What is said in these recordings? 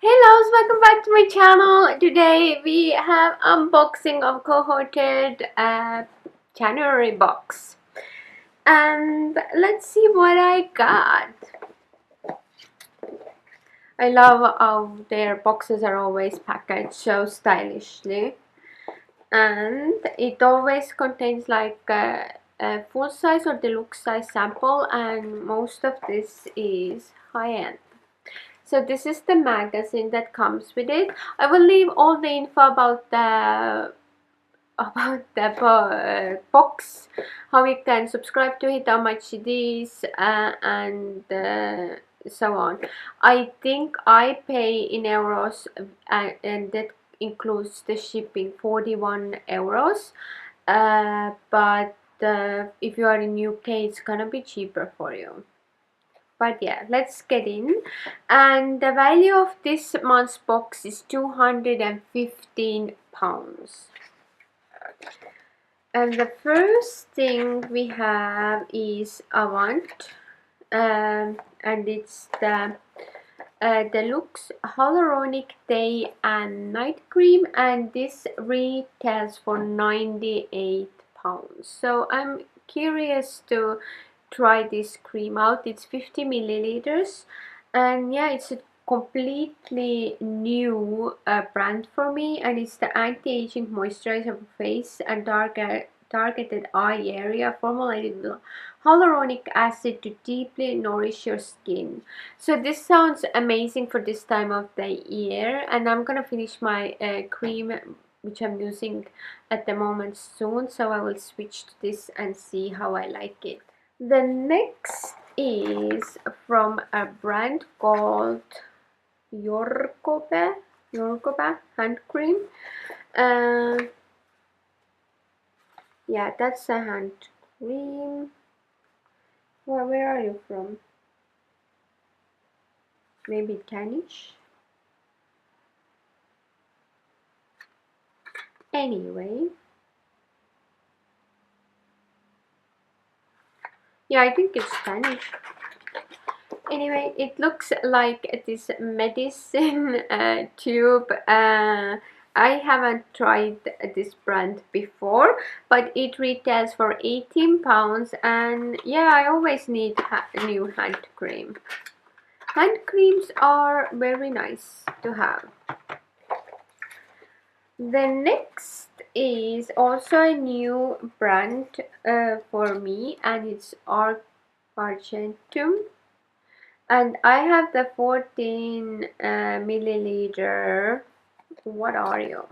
Hello, welcome back to my channel. Today we have unboxing of Cohorted January box. And let's see what I got. I love how their boxes are always packaged so stylishly. And it always contains like a full size or deluxe size sample, and most of this is high-end. So this is the magazine that comes with it. I will leave all the info about the box, how you can subscribe to it, how much it is, and so on. I think I pay in euros, and that includes the shipping, 41 euros. But if you are in UK, it's gonna be cheaper for you. But yeah, let's get in. And the value of this month's box is £215. And the first thing we have is Avant, and it's the Deluxe Hyaluronic Day and Night Cream, and this retails for £98. So I'm curious to try this cream out. It's 50 milliliters, and yeah, it's a completely new brand for me, and it's the anti-aging moisturizer for face and targeted eye area, formulated with hyaluronic acid to deeply nourish your skin. So this sounds amazing for this time of the year, and I'm gonna finish my cream which I'm using at the moment soon, so I will switch to this and see how I like it. The next is from a brand called Yorkobe hand cream. Yeah, that's a hand cream. Well, where are you from? Maybe Danish? Anyway. Yeah, I think it's Danish. Anyway, it looks like this medicine tube. I haven't tried this brand before, but it retails for £18, and yeah, I always need new hand cream. Hand creams are very nice to have. The next is also a new brand for me, and it's Argentum. And I have the 14 milliliter. What are you?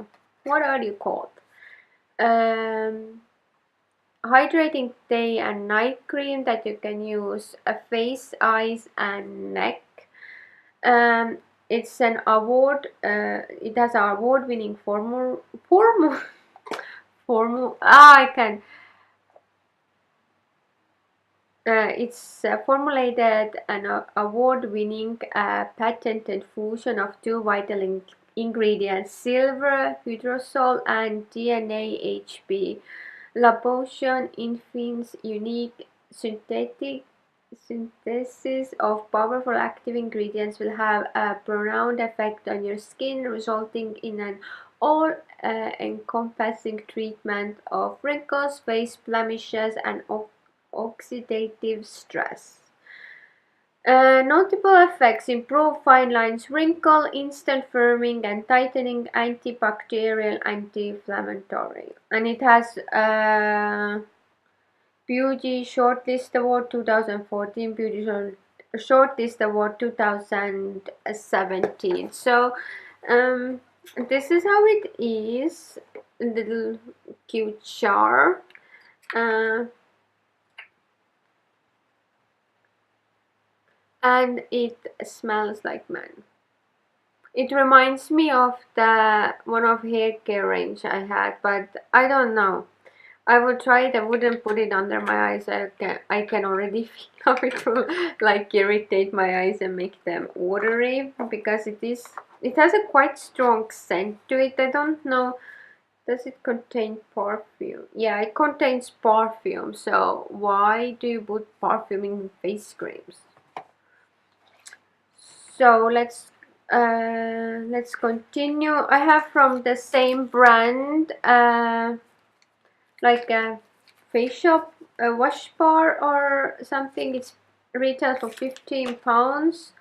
What are you called? Hydrating day and night cream that you can use a face, eyes, and neck. It's an award. It has an award-winning formula. I can. It's formulated an award-winning patented fusion of two vital ingredients: silver hydrosol and DNA HB. La Potion Infin's unique synthesis of powerful active ingredients will have a profound effect on your skin, resulting in an all-encompassing treatment of wrinkles, face blemishes, and oxidative stress. Notable effects: improve fine lines, wrinkle, instant firming and tightening, antibacterial, anti-inflammatory. And it has Beauty Shortlist Award 2014, Beauty Shortlist Award 2017. So this is how it is. A little cute jar. And it smells like man. It reminds me of the one of hair care range I had, but I don't know. I would try it. I wouldn't put it under my eyes. I can already feel how it will like irritate my eyes and make them watery, because it has a quite strong scent to it. I don't know. Does it contain perfume? Yeah, it contains perfume. So why do you put perfume in face creams? So let's let's continue. I have from the same brand like a facial wash bar or something. It's retail for £15.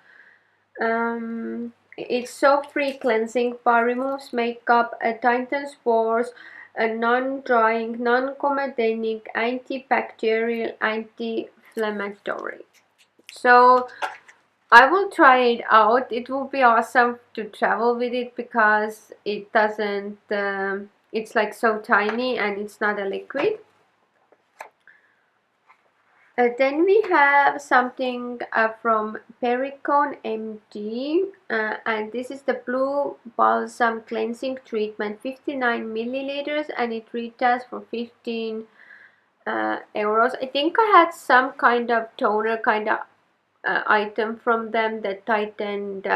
It's soap-free cleansing bar, removes makeup, tightens pores, a non-drying, non-comedogenic, antibacterial, anti-inflammatory. So I will try it out. It will be awesome to travel with it because it doesn't, it's like so tiny and it's not a liquid. Then we have something from Pericone MD, and this is the Blue Balsam Cleansing Treatment, 59 milliliters, and it retails for 15 euros. I think I had some kind of toner kind of item from them that tightened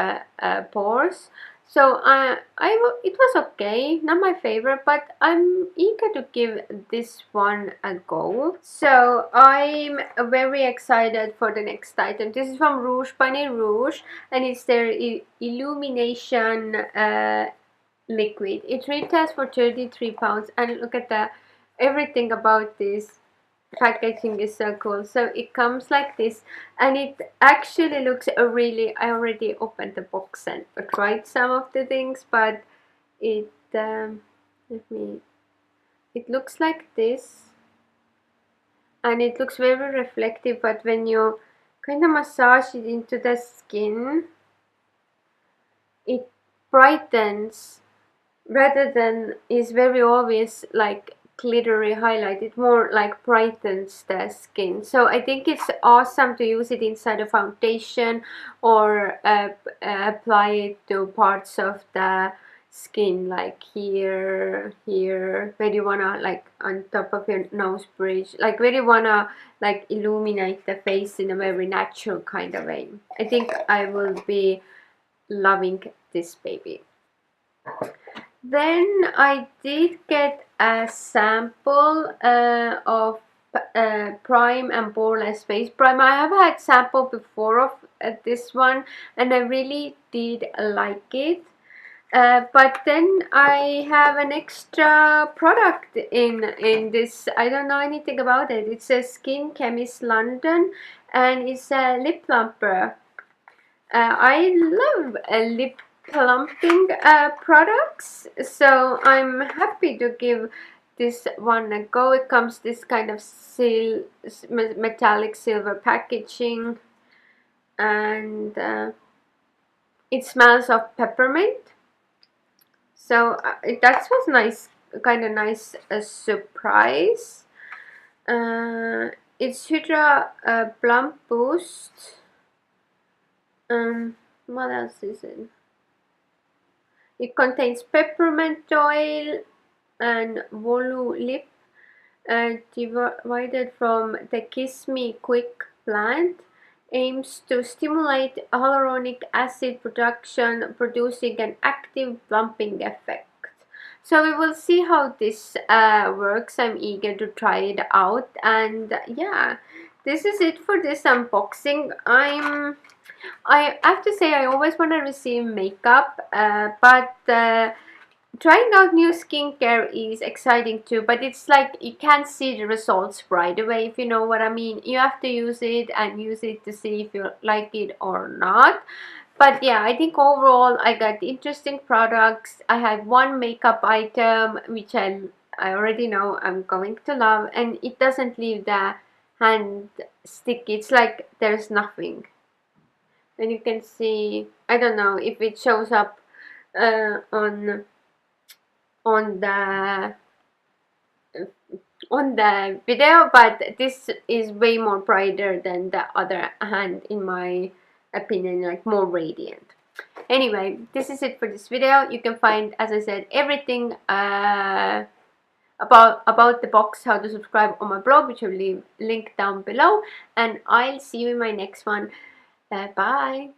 pores. So it was okay, not my favorite, but I'm eager to give this one a go. So I'm very excited for the next item. This is from Rouge Pané Rouge, and it's their illumination liquid. It retails for £33, and look at the everything about this packaging is so cool. So it comes like this, and it actually looks really, I already opened the box and tried some of the things, but it it looks like this, and it looks very reflective, but when you kind of massage it into the skin, it brightens rather than is very obvious like glittery highlight. It more like brightens the skin. So I think it's awesome to use it inside a foundation or apply it to parts of the skin, like here, where you wanna, like on top of your nose bridge, like where you wanna like illuminate the face in a very natural kind of way. I think I will be loving this baby. Then I did get a sample of Prime and Boreless Face Prime. I have had sample before of this one, and I really did like it. But then I have an extra product in this. I don't know anything about it. It's a Skin Chemist London, and it's a lip plumper. I love lip plumping products, so I'm happy to give this one a go. It comes this kind of metallic silver packaging, and it smells of peppermint. So that was nice, kind of nice surprise. It's Hydra Plump Boost. What else is it? It contains peppermint oil and Volu lip, divided from the Kiss Me Quick plant. Aims to stimulate hyaluronic acid production, producing an active plumping effect. So we will see how this works. I'm eager to try it out, and yeah, this is it for this unboxing. I have to say I always want to receive makeup, but trying out new skincare is exciting too, but it's like you can't see the results right away, if you know what I mean. You have to use it to see if you like it or not. But yeah, I think overall I got interesting products. I had one makeup item which I already know I'm going to love, and it doesn't leave the hand sticky. It's like there's nothing. And you can see, I don't know if it shows up on the video, but this is way more brighter than the other hand, in my opinion, like more radiant. Anyway, this is it for this video. You can find, as I said, everything about the box, how to subscribe, on my blog, which I will leave link down below, and I'll see you in my next one. Bye.